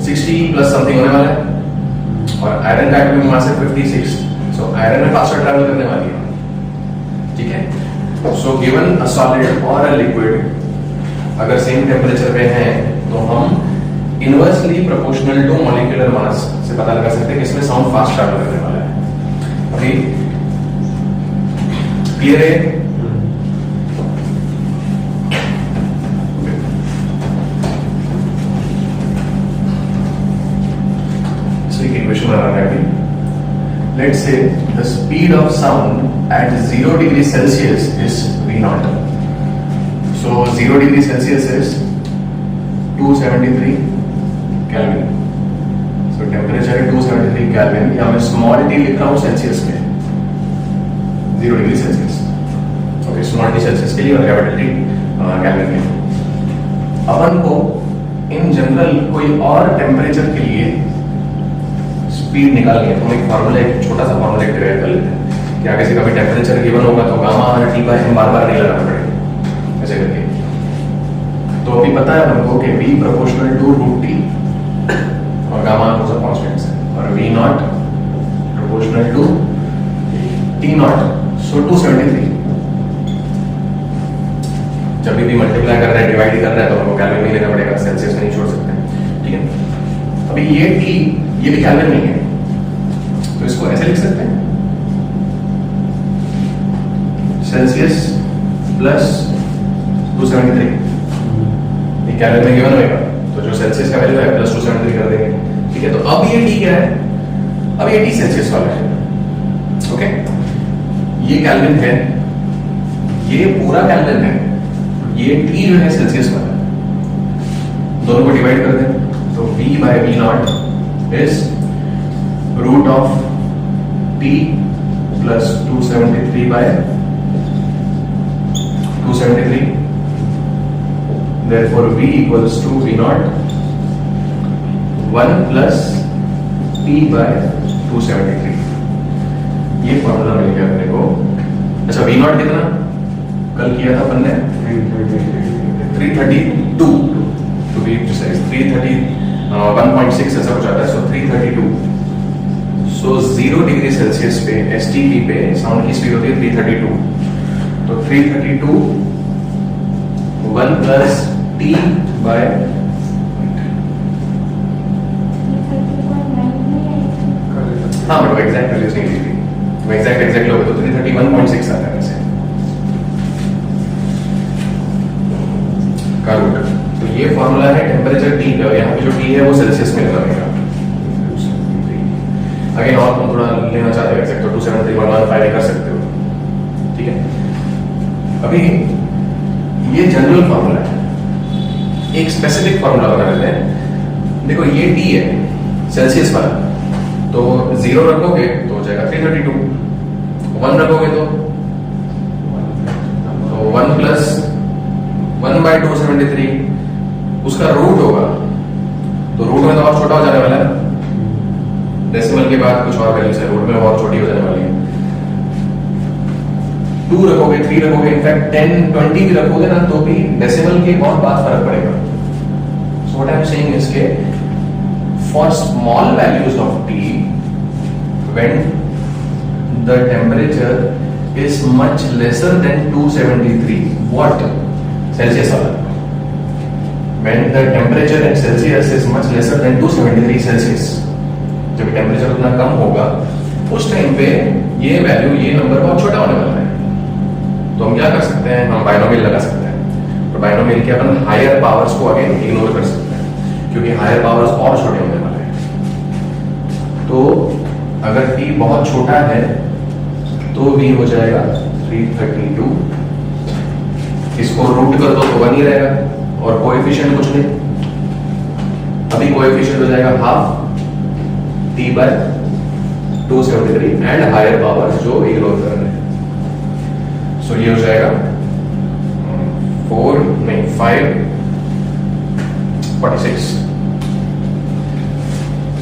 [SPEAKER 1] 60 प्लस समथिंग होने वाला है, और आयरन का एटॉमिक मास है 56, सो आयरन में फास्टर ट्रैवल करने वाली है, ठीक है। सो गिवन अ सॉलिड और अ लिक्विड अगर सेम टेम्परेचर पे हैं तो हम inversely proportional to molecular mass से पता लगा सकते हैं कि इसमें साउंड फास्ट ट्रैवल करने वाला है। अभी क्लियर है? So एक इक्वेशन बना रहे हैं अभी। Let's say the speed of sound at 0 degree Celsius is V0. So 0 degree Celsius is 273 Kelvin. So temperature है 273 Kelvin, या मैं small t लिख रहा हूँ सेल्सियस में, 0 degree Celsius, okay, small t Celsius के लिए और कैपिटल T केल्विन में। अपन को इन जनरल कोई और टेम्परेचर के लिए स्पीड निकालनी है तो हम एक फार्मूला, एक छोटा सा फार्मूला डिराइव कर लेते हैं कि आगे से कभी टेम्परेचर गिवन होगा तो गामा और टी बाय एम बार बार नहीं लगाना पड़ेगा ऐसे करके। तो अभी पता है हमको कि v proportional to root T और गामा हमेशा कांस्टेंट्स है और v not proportional to T naught, so 273। जब भी मल्टीप्लाई कर रहे हैं डिवाइड कर रहे हैं तो हमको केल्विन में लेना पड़ेगा, सेल्सियस में नहीं छोड़ सकते, ठीक है। अभी ये टी ये भी केल्विन नहीं है तो इसको ऐसे लिख सकते हैं सेल्सियस प्लस 273, ये केल्विन में गिवन होगा तो जो सेल्सियस का वैल्यू है प्लस 273 कर देंगे, ठीक है। तो अब ये टी क्या है, अब ये टी सेल्सियस वाला है, ओके। ये केल्विन है, ये पूरा केल्विन है, ये टी जो है सेल्सियस वाला, दोनों को डिवाइड कर दें तो v by v not is root of t plus 273 by 273, therefore v equals to v naught 1 plus t by 273। ये फॉर्मूला मिल गया अपने को। अच्छा v नॉट कितना कल किया था अपन ने 332 टू बी प्रिसाइज, 1.6 ऐसा कुछ आता है, सो 332। सो 0 डिग्री सेल्सियस पे एसटीपी पे साउंड की स्पीड होती है 332, तो 332 1 प्लस टी बाय हाँ बट एग्जैक्ट वैल्यूज नहीं ली थी, तो एग्जैक्ट लोगे तो 331.6 आता है वैसे का रूट। तो ये फॉर्मूला है टेम्परेचर टी का, यहाँ पे जो टी है वो सेल्सियस में लगेगा। अगेन और तुम थोड़ा लेना चाहते हो एग्जैक्ट तो 273.15 कर सकते हो, ठीक है। अभी ये जनरल फॉर्मूला है, एक स्पेसिफिक फॉर्मूला बना लेते हैं। देखो ये टी है सेल्सियस वाला, तो 0 रखोगे तो हो जाएगा 332, 1 रखोगे तो 1 प्लस 1 बाय 273, उसका रूट होगा तो रूट में तो और छोटा हो जाने वाला है, डेसिमल के बाद कुछ और वैल्यूज है, रूट में और छोटी हो जाने वाली है। 2 रखोगे 3 रखोगे, इनफैक्ट 10 20 भी रखोगे ना तो भी डेसिमल के बहुत बात फर्क पड़ेगा। So what I am saying is के for small values of T when the temperature is much lesser than 273, what Celsius वाला, when the temperature in Celsius is much lesser than 273 Celsius, जब temperature उतना कम होगा उस time पे ये value, ये number बहुत छोटा होने वाला है। तो हम क्या कर सकते हैं, हम बाइनोमियल लगा सकते हैं। तो बाइनोमियल के अपन हायर पावर्स को अगेन इग्नोर कर सकते हैं क्योंकि हायर पावर्स और छोटे होने वाले हैं। तो अगर t बहुत छोटा है तो v हो जाएगा 332, इसको रूट कर दो तो 1 ही रहेगा और कोएफिशिएंट कुछ नहीं, अभी कोएफिशिएंट हो जाएगा half t by 273 and higher power जो इग्नोर कर रहे हैं। सो ये हो जाएगा 546।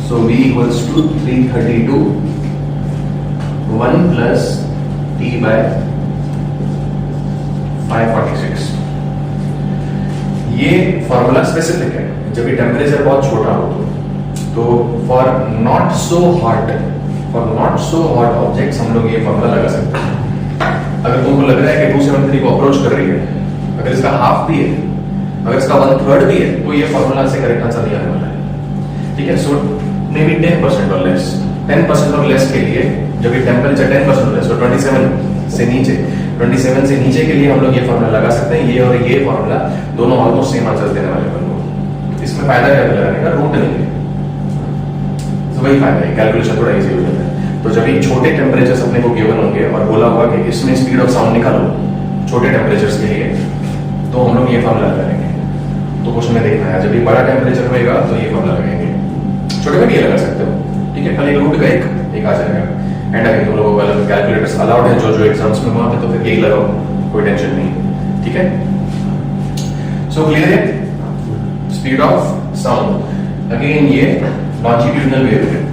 [SPEAKER 1] So v equals to 332 1 plus t by 546। ये फॉर्मूला स्पेसिफिक है जब ये टेम्परेचर बहुत छोटा हो तो for not so hot objects हम लोग ये फॉर्मूला लगा सकते हैं। अगर तुमको लग रहा है कि 273 को अप्रोच कर रही है, अगर इसका हाफ भी है, अगर इसका 1/3 भी है तो ये फॉर्मूला से करेक्ट आंसर नहीं आने वाला है, ठीक है। सो मे बी 10% और लेस, 10% और लेस के लिए जब ये टेम्परेचर 10% लेस तो 27 से नीचे, 27 से नीचे के लिए हम लोग ये फॉर्मूला लगा सकते हैं। ये और ये फॉर्मूला दोनों ऑलमोस्ट सेम आंसर देने वाले हैं। इसमें फायदा क्या लगाने का, रूट नहीं है, तो वही फायदा है, कैलकुलेशन थोड़ा इजी हो जाता है। तो जब ये छोटे टेम्परेचर्स अपने को गिवन होंगे और बोला हुआ कि इसमें स्पीड ऑफ साउंड निकालो छोटे टेम्परेचर्स के लिए, तो हम लोग ये फॉर्मूला लगाएंगे। तो क्वेश्चन में देखना है जब ये बड़ा टेम्परेचर होगा तो ये फॉर्मूला लगाएंगे, छोटे में भी ये लगा सकते हो, ठीक है। खाली एक रूट का एक आ जाएगा। एंड अगर तुम लोगों को कैलकुलेटर्स अलाउड है जो एग्जाम्स में वहां पे, तो फिर यही लगाओ, कोई टेंशन नहीं, ठीक है। सो क्लियर है। स्पीड ऑफ साउंड, अगेन ये लॉन्जिट्यूडिनल वेव है।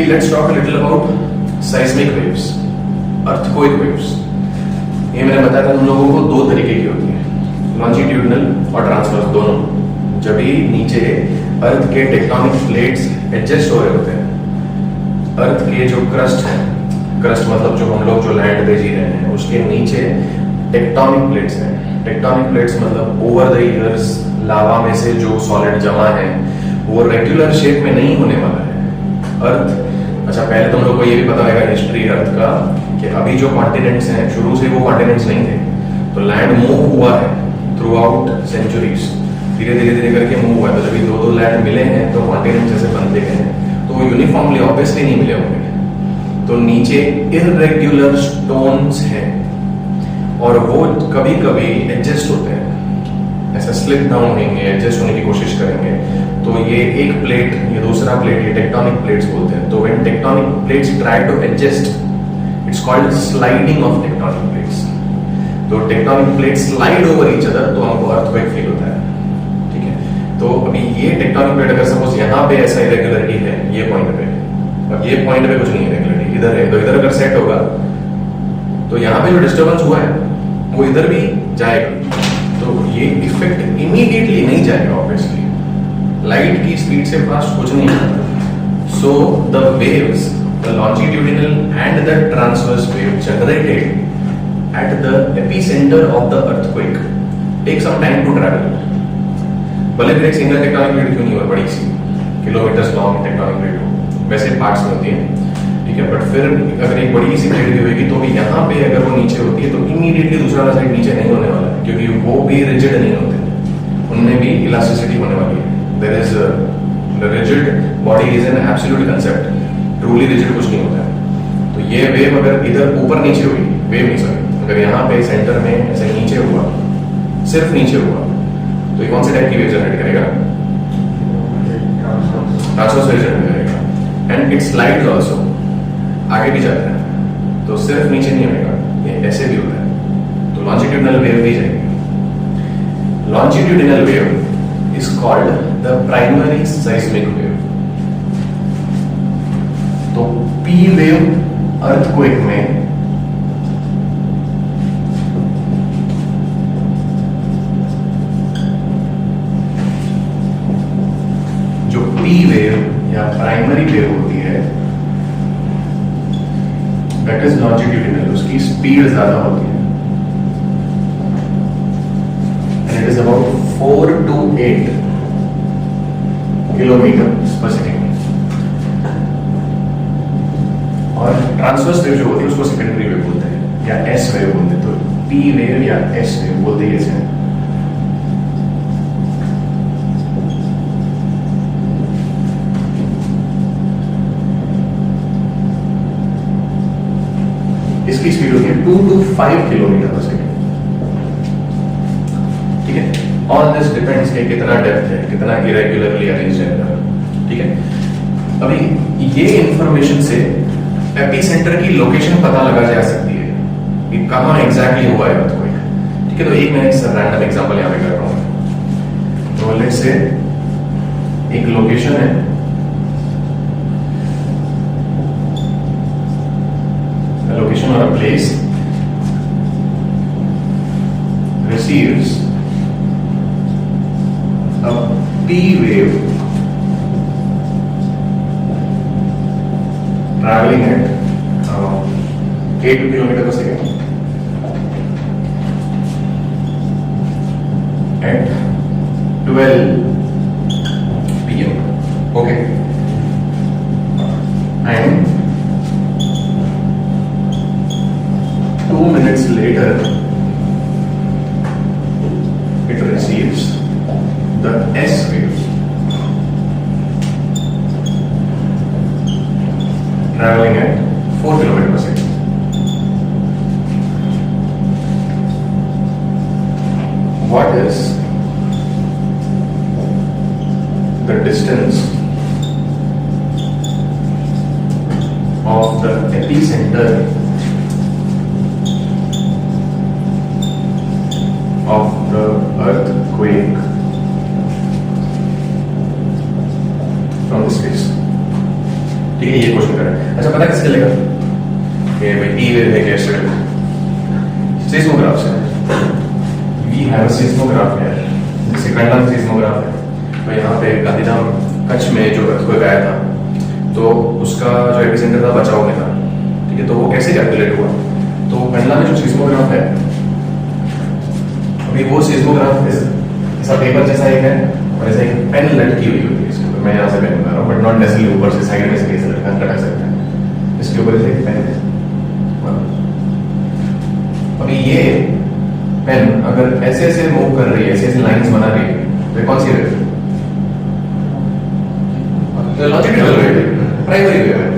[SPEAKER 1] Let's talk a little about seismic waves, earthquake waves। ये मैंने बताया था उन लोगों को दो तरीके की होती है, लॉन्जिट्यूडिनल और ट्रांसवर्स दोनों। जब भी नीचे अर्थ के टेक्टोनिक प्लेट्स एडजस्ट हो रहे होते हैं, अर्थ के जो क्रस्ट है, क्रस्ट मतलब जो हम लोग जो लैंड पे जी रहे हैं उसके नीचे टेक्टोनिक प्लेट्स हैं। टेक्टोनिक प्लेट्स मतलब ओवर द ईयर्स लावा में से जो सॉलिड जमा है वो रेगुलर शेप में नहीं होने वाला है। अर्थ, अच्छा पहले तुम लोग को ये भी पता होगा हिस्ट्री अर्थ का कि अभी जो कॉन्टिनेंट्स हैं शुरू से वो कॉन्टिनेंट्स नहीं थे, तो लैंड मूव हुआ है थ्रू आउट सेंचुरीज, धीरे धीरे धीरे करके मूव हुआ है। तो जब दो लैंड मिले हैं तो कॉन्टिनेंट जैसे बनते गए हैं, तो यूनिफॉर्मली ऑब्वियसली नहीं मिले होंगे। तो नीचे इरेग्युलर स्टोन्स हैं और वो कभी कभी एडजस्ट होते हैं, ऐसा स्लिप डाउन होंगे, एडजस्ट होने की कोशिश करेंगे। तो ये एक प्लेट, ये दूसरा प्लेट, ये टेक्टोनिक प्लेट्स बोलते हैं। तो when tectonic plates try to adjust, it's called sliding of tectonic plates. तो tectonic plates slide over each other, तो हमको अर्थक्वेक फील होता है, ठीक है। तो अभी ये टेक्टोनिक प्लेट अगर सपोज यहाँ पे ऐसा इरेगुलरिटी है ये पॉइंट पे, और ये पॉइंट पे कुछ नहीं है इरेगुलरिटी, इधर है, तो इधर अगर सेट होगा तो यहाँ पे जो डिस्टर्बेंस हुआ है वो इधर भी जाएगा, तो ये इफेक्ट इमीडिएटली नहीं जाएगा ऑब्वियसली। लाइट की स्पीड से फास्ट कुछ नहीं होता। So the waves, the longitudinal and the transverse wave generated at the epicentre of the earthquake take some time to travel. भले फिर एक सिंगल टेक्टोनिक प्लेट क्यों नहीं हो, बड़ी सी किलोमीटर्स लॉन्ग टेक्टोनिक प्लेट हो, वैसे पार्ट्स में होती है, ठीक है। बट फिर अगर एक बड़ी सी प्लेट भी होगी तो भी यहाँ पे अगर वो नीचे होती है तो इमीडिएटली दूसरा साइड नीचे नहीं होने वाला है, क्योंकि वो भी रिजिड नहीं होते, उनमें भी इलास्टिसिटी होने वाली है। There is the rigid body is an absolute concept, truly rigid कुछ नहीं होता है। तो ये वेव अगर इधर ऊपर नीचे हुई, वेव नहीं सॉरी, अगर यहाँ पे सेंटर में ऐसे नीचे हुआ, सिर्फ नीचे हुआ, तो ये कौन से टाइप की वेव जनरेट करेगा? ट्रांसवर्स वेव जनरेट करेगा। एंड इट स्लाइड्स आल्सो, आगे भी जाता है, तो सिर्फ नीचे नहीं होगा, ये ऐसे भी होता है। तो लॉन्जिट्यूडिनल वेव भी जाएगी। Longitudinal wave is called the primary seismic wave। तो P wave earthquake में जो P wave या प्राइमरी वेव होती है that is longitudinal, उसकी स्पीड ज्यादा होती है, it is about 4 to 8 kilometre पर सेकेंड। और ट्रांसवर्स वेव जो होती है उसको सेकेंडरी वेव बोलते हैं या एस वेव बोलते हैं। तो पी वेव या एस वेव बोलते हैं इसे। इसकी स्पीड होती है 2 to 5 किलोमीटर पर सेकेंड, ठीक है। ऑल दिस डिपेंड्स कि कितना डेप्थ है, कितना इरेगुलरली अरेंज्ड है, ठीक है। अभी ये इंफॉर्मेशन से एपिसेंटर की लोकेशन पता लगा जा सकती है कि कहाँ एग्जैक्टली हुआ है अर्थक्वेक, ठीक है। तो एक मैं रैंडम एग्जांपल यहाँ पे कर रहा हूँ। तो लेट्स से एक लोकेशन है, लोकेशन और a place receives a P wave traveling at 8 kilometers per second at 12 p.m. Okay, and 2 minutes later it receives the S wave traveling at 4 kilometers per second. What is the distance of the epicenter of the earthquake from this place. ठीक है, ये question करें. अच्छा, पता किसके लेगा कि भाई टी वेव है क्या स्टडी सीस्मोग्राफ से. वी हैव अ सीस्मोग्राफ है, जैसे कंडम सीस्मोग्राफ है. तो यहाँ पे गांधीधाम कच्छ में जो earthquake आया था, तो उसका जो एपिसेंटर था बचाव में था. ठीक है, तो वो कैसे कैलकुलेट हुआ? तो कंडला में जो सीस्मोग्राफ है, अभी वो सीस्मोग्राफ ऐसा पेपर जैसा एक है और ऐसा एक पेन लटकी हुई होती है इसके ऊपर. मैं यहाँ से पेन बना रहा हूँ, बट नॉट नेसेसरली ऊपर से, साइड में से कैसे लटक सकते हैं. इसके ऊपर से एक पेन है. अभी ये पेन अगर ऐसे ऐसे मूव कर रही है, ऐसे ऐसे लाइंस बना रही है, तो ये कौन सी वेव है? लॉन्जिट्यूडनल वेव है, प्राइमरी वेव है.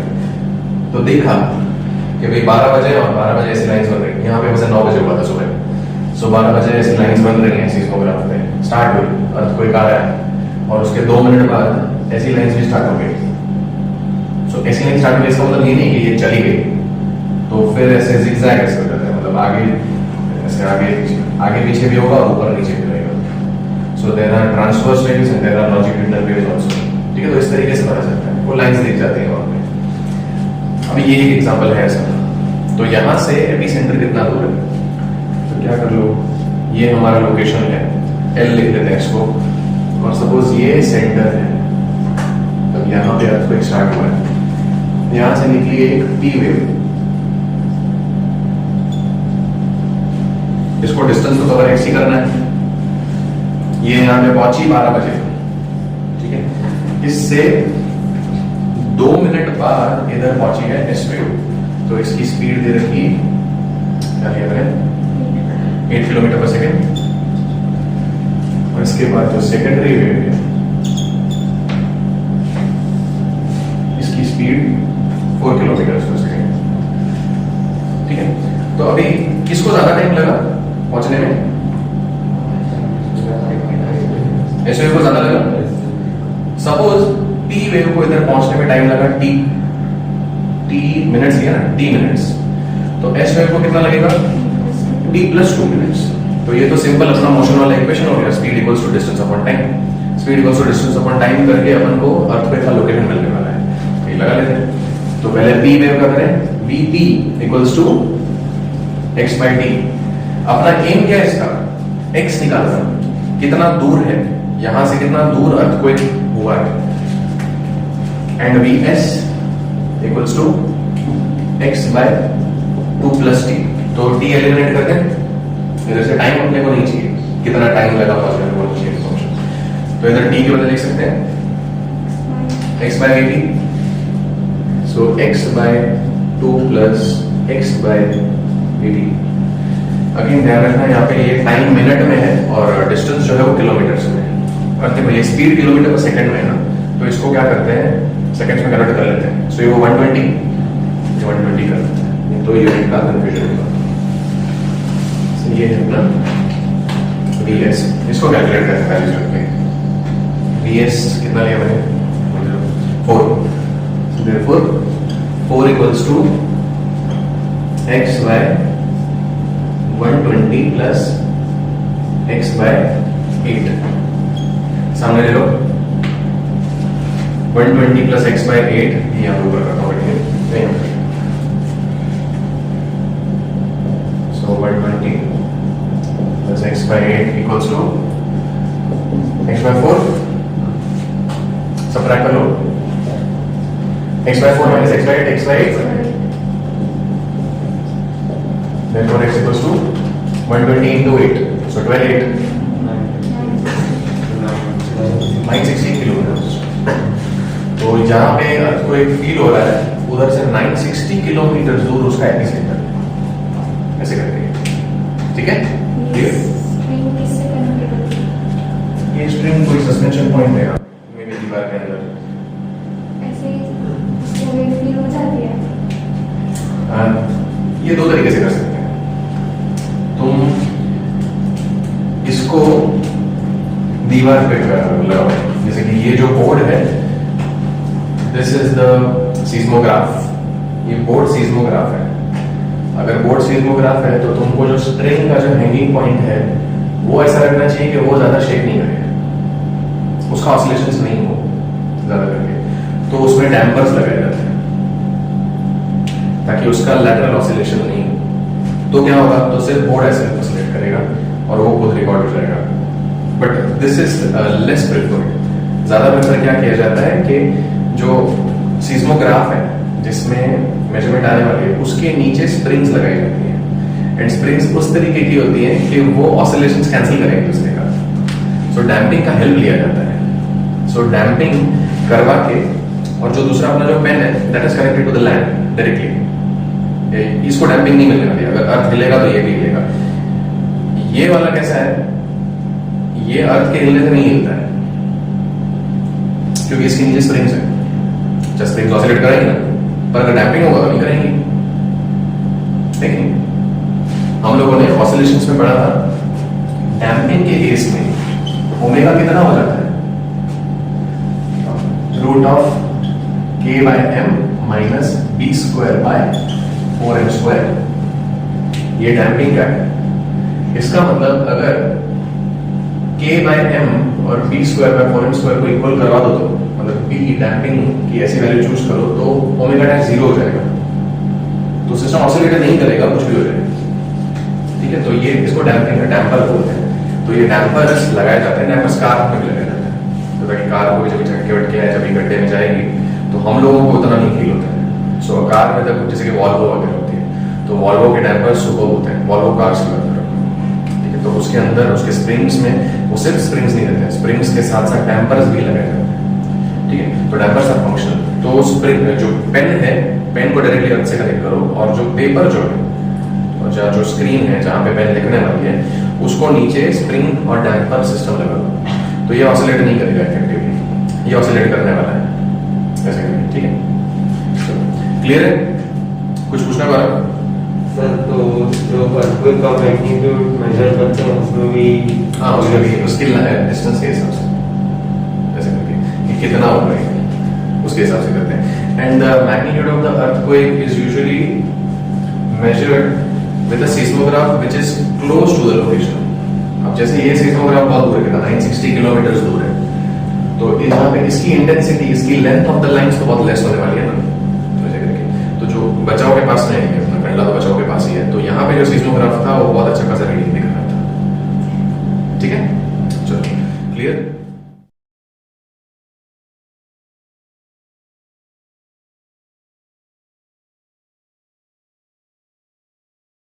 [SPEAKER 1] तो देखा कि भाई 12 बजे और 12 बजे ऐसी लाइंस बन रही है. यहाँ पे वैसे 9 बजे हुआ था सुबह. सो 12 बजे ऐसी लाइंस बन रही हैं सीस्मोग्राफ में, स्टार्ट हुई, अर्थक्वेक आ रहा है, और उसके 2 मिनट बाद ऐसी लाइंस भी स्टार्ट हो गई. सो ऐसी लाइन स्टार्ट हुई, इसका मतलब ये नहीं कि ये चली गई. तो फिर ऐसे zigzag ऐसे हो जाता है, मतलब आगे पीछे भी होगा और ऊपर नीचे भी रहेगा. So there are transverse waves and there are longitudinal waves also. ठीक है, तो इस तरीके से पता चलता है, वो लाइंस दिख जाती है वहाँ पे. अभी ये एक एग्जांपल है ऐसा. तो यहाँ से एपिसेंटर कितना दूर है? तो क्या कर लो, ये हमारा लोकेशन है, L लिख लेते हैं इसको, और सपोज ये सेंटर है. तब यहाँ पे अर्थक्वेक स्टार्ट हुआ है, यहाँ से निकली एक P वेव. इसको डिस्टेंस तो कवर एक्स ही करना है. ये यहाँ पे पहुंची 12 बजे. ठीक है, इससे 2 मिनट बाद इधर पहुंची है एस वेव. तो इसकी स्पीड दे रखी, क्या लिया मैंने, 8 किलोमीटर पर सेकेंड. और इसके बाद जो सेकेंडरी वेव है, इसकी स्पीड 4 किलोमीटर पर सेकेंड. ठीक है, तो अभी किसको ज्यादा टाइम लगा पहुंचने में? एस वेव को ज्यादा लगा. सपोज टी वेव को इधर पहुंचने में टाइम लगा टी मिनट्स लिया ना, टी मिनट्स. तो एस वेव को कितना लगेगा? T plus 2 minutes. तो ये तो सिंपल अपना मोशन वाला इक्वेशन हो गया, speed equals to distance upon time. Speed equals to distance upon time करके अपन को अर्थक्वेक का लोकेशन मिलने वाला है. ये लगा लेते हैं. तो पहले पी वेव का करें, Vp equals to x by t. अपना एम क्या है इसका? x निकालना. कितना दूर है यहां से, कितना दूर अर्थक्वेक हुआ है. And Vs equals to x by 2 plus t. तो t एलिमिनेट कर दें, इधर से टाइम अपने को नहीं चाहिए, कितना टाइम लगा पहुंचने को चाहिए फंक्शन. तो इधर t के बदले लिख सकते हैं x by t. So x by 2 plus x by t. Again ध्यान रखना, यहाँ पे ये टाइम मिनट में है और डिस्टेंस जो है वो किलोमीटर में है. और देखो ये स्पीड किलोमीटर पर सेकंड में है ना, तो इसको क्या करते हैं, सेकंड्स में कन्वर्ट कर लेते हैं. सो ये वो 120 कर लेते हैं, तो यूनिट का कंफ्यूजन होगा. ये है अपना Vs. इसको कैलकुलेट करते हैं वैल्यूज रखते. Vs कितना लिया मैंने? 4. Therefore 4 equals to x by 120 plus x by 8. सामने ले लो, 120 प्लस x बाय 8. यहाँ ऊपर रखा हुआ है. So 120 plus x by 8 equals to x by 4. Subtract कर लो, x by 4 minus x by 8, x by 8. Therefore x equals to 120 into 8. So 12 8. 960 kilometre. तो जहां पे अर्थक्वेक फील हो रहा है उधर से 960 किलोमीटर दूर उसका एपिसेंटर है. ऐसे करते हैं. ठीक है, क्लियर? ये स्ट्रिंग कोई सस्पेंशन पॉइंट है मेरे दीवार के अंदर.
[SPEAKER 3] ऐसे वेव फील हो जाती है.
[SPEAKER 1] ये 2 तरीके से कर सकते हैं. तुम इसको दीवार पे लगाओ, जैसे कि ये जो बोर्ड है, दिस इज द सीस्मोग्राफ. ये बोर्ड सीस्मोग्राफ है। अगर बोर्ड सीस्मोग्राफ है तो तुमको जो स्ट्रिंग का जो हैंगिंग पॉइंट है वो ऐसा रखना चाहिए कि वो ज्यादा शेक नहीं करेगा, उसका ऑसिलेशंस नहीं हो ज्यादा करके, तो उसमें डैम्पर्स लगाए जाते हैं ताकि उसका लैटरल ऑसिलेशन नहीं हो। तो क्या होगा, तो सिर्फ बोर्ड ऐसे ऑसिलेट करेगा और वो खुद रिकॉर्ड हो जाएगा। But this is less preferred. ज्यादा प्रेफर क्या किया जाता है कि जो सीस्मोग्राफ है जिसमें मेजरमेंट आने वाली है उसके नीचे स्प्रिंग्स लगाई जाती हैं, एंड स्प्रिंग्स उस तरीके की होती हैं कि वो ऑसिलेशंस कैंसिल करेंगे दूसरे का। सो डैम्पिंग का हेल्प लिया जाता है। सो डैम्पिंग करवा के, और जो दूसरा अपना जो पेन है that is connected to the land directly, इसको डैम्पिंग नहीं मिलने वाली। अगर अर्थ हिलेगा तो ये भी हिलेगा। ये वाला कैसा है, ये अर्थ के हिलने से नहीं हिलता है क्योंकि इसके नीचे स्प्रिंग्स है। जब स्प्रिंग्स ऑसिलेट करेंगे ना, पर अगर डैम्पिंग होगा तो नहीं करेंगे। देखिए हम लोगों ने ऑसिलेशंस में पढ़ा था, डैम्पिंग के केस में ओमेगा कितना हो जाता है, root of k by m minus b square by 4m square. ये डैम्पिंग का है। इसका मतलब अगर k बाय m और b square by 4m square को इक्वल करवा दो, तो मतलब b डैम्पिंग की ऐसी वैल्यू चूज करो तो ओमेगा डैश 0 हो जाएगा, तो सिस्टम ऑसिलेट नहीं करेगा, कुछ भी हो जाएगा। ठीक है, तो ये इसको डैम्पिंग का डैम्पर बोलते हैं। तो ये डैम्पर्स लगाए जाते हैं, डैम्पर्स कार में भी लगाए जाते हैं, तो ताकि कार को जब झटके वटके आए, जब गड्ढे में जाएगी तो हम लोगों को उतना नहीं फील होता है। सो कार में जब जैसे कि वॉल्वो वगैरह होती है तो वॉल्वो के डैम्पर्स सुपर होते हैं, वॉल्वो कार्स की बात कर रहा हूं। ठीक है, तो उसके अंदर उसके स्प्रिंग्स में वो सिर्फ स्प्रिंग्स नहीं रहते हैं, स्प्रिंग्स के साथ साथ डैम्पर्स भी लगाए जाते हैं। ठीक है, तो डैम्पर्स आर फंक्शनल। तो स्प्रिंग जो पेन है, पेन को डायरेक्टली अर्थ से कनेक्ट करो, और जो पेपर जो है और जो स्क्रीन है जहाँ पे पेन लिखने वाली है उसको नीचे स्प्रिंग और डैम्पर सिस्टम लगा दो, तो ये ऑसिलेट नहीं करेगा इफेक्टिवली, ये ऑसिलेट करने वाला है ऐसे करके। ठीक है, क्लियर है? कुछ पूछना पड़ा
[SPEAKER 2] सर? तो जो अर्थक्वेक का मैग्नीट्यूड मेजर करते हैं उसमें भी,
[SPEAKER 1] हाँ उसमें भी उसकी डिस्टेंस के हिसाब से ऐसे करके कि कितना होगा उसके हिसाब से करते हैं। And the magnitude of the earthquake is usually measured with a seismograph which is close to the location। अब जैसे ये seismograph बहुत दूर है, 960 किलोमीटर दूर है, तो यहाँ पे इसकी इंटेंसिटी, इसकी लेंथ ऑफ द लाइंस तो बहुत लेस होने वाली है ना, तो ऐसे करके। तो जो बचाव के पास नहीं है, अपना पहला तो बचाव के पास ही है, तो यहाँ पे जो seismograph था वो बहुत अच्छा खासा रीडिंग दिखा रहा था। ठीक है।